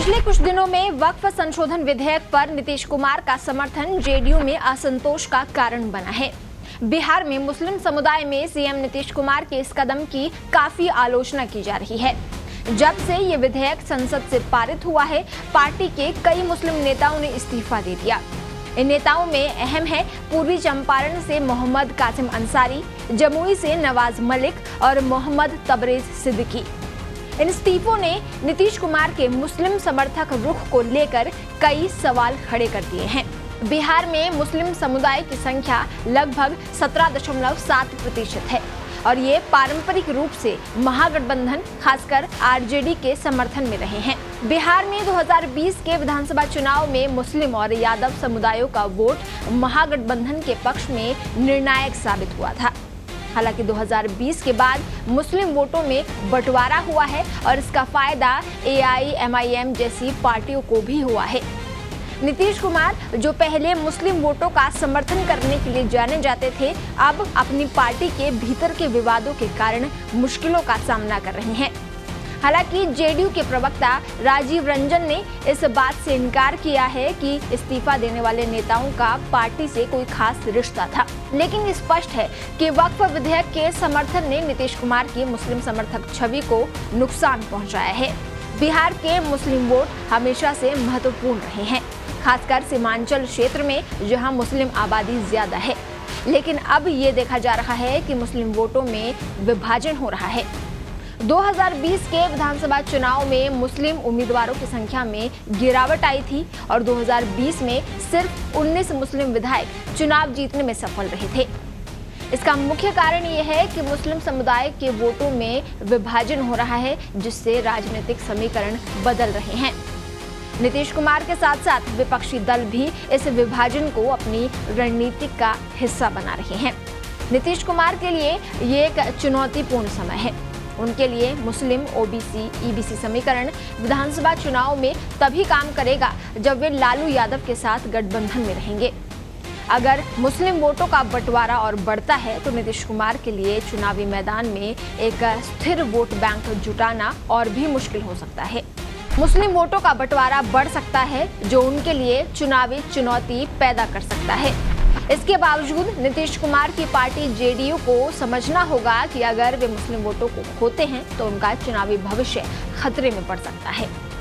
पिछले कुछ दिनों में वक्फ संशोधन विधेयक पर नीतीश कुमार का समर्थन जेडीयू में असंतोष का कारण बना है। बिहार में मुस्लिम समुदाय में सीएम नीतीश कुमार के इस कदम की काफी आलोचना की जा रही है। जब से ये विधेयक संसद से पारित हुआ है, पार्टी के कई मुस्लिम नेताओं ने इस्तीफा दे दिया। इन नेताओं में अहम है पूर्वी चंपारण से मोहम्मद कासिम अंसारी, जमुई से नवाज मलिक और मोहम्मद तबरेज सिद्दीकी। इन इस्तीफों ने नीतीश कुमार के मुस्लिम समर्थक रुख को लेकर कई सवाल खड़े कर दिए हैं। बिहार में मुस्लिम समुदाय की संख्या लगभग 17.7% है और ये पारंपरिक रूप से महागठबंधन खासकर आरजेडी के समर्थन में रहे हैं। बिहार में 2020 के विधानसभा चुनाव में मुस्लिम और यादव समुदायों का वोट महागठबंधन के पक्ष में निर्णायक साबित हुआ था। हालांकि 2020 के बाद मुस्लिम वोटों में बंटवारा हुआ है और इसका फायदा एआईएमआईएम जैसी पार्टियों को भी हुआ है। नीतीश कुमार, जो पहले मुस्लिम वोटों का समर्थन करने के लिए जाने जाते थे, अब अपनी पार्टी के भीतर के विवादों के कारण मुश्किलों का सामना कर रहे हैं। हालांकि जेडीयू के प्रवक्ता राजीव रंजन ने इस बात से इनकार किया है कि इस्तीफा देने वाले नेताओं का पार्टी से कोई खास रिश्ता था, लेकिन स्पष्ट है कि वक्फ विधेयक के समर्थन ने नीतीश कुमार की मुस्लिम समर्थक छवि को नुकसान पहुंचाया है। बिहार के मुस्लिम वोट हमेशा से महत्वपूर्ण रहे हैं, खासकर सीमांचल क्षेत्र में जहां मुस्लिम आबादी ज्यादा है। लेकिन अब ये देखा जा रहा है कि मुस्लिम वोटों में विभाजन हो रहा है। 2020 के विधानसभा चुनाव में मुस्लिम उम्मीदवारों की संख्या में गिरावट आई थी और 2020 में सिर्फ 19 मुस्लिम विधायक चुनाव जीतने में सफल रहे थे। इसका मुख्य कारण ये है कि मुस्लिम समुदाय के वोटों में विभाजन हो रहा है, जिससे राजनीतिक समीकरण बदल रहे हैं। नीतीश कुमार के साथ साथ विपक्षी दल भी इस विभाजन को अपनी रणनीति का हिस्सा बना रहे हैं। नीतीश कुमार के लिए ये एक चुनौतीपूर्ण समय है। उनके लिए मुस्लिम, ओबीसी, ईबीसी समीकरण विधानसभा चुनाव में तभी काम करेगा जब वे लालू यादव के साथ गठबंधन में रहेंगे। अगर मुस्लिम वोटों का बंटवारा और बढ़ता है तो नीतीश कुमार के लिए चुनावी मैदान में एक स्थिर वोट बैंक जुटाना और भी मुश्किल हो सकता है। मुस्लिम वोटों का बंटवारा बढ़ सकता है, जो उनके लिए चुनावी चुनौती पैदा कर सकता है। इसके बावजूद नीतीश कुमार की पार्टी जेडीयू को समझना होगा कि अगर वे मुस्लिम वोटों को खोते हैं तो उनका चुनावी भविष्य खतरे में पड़ सकता है।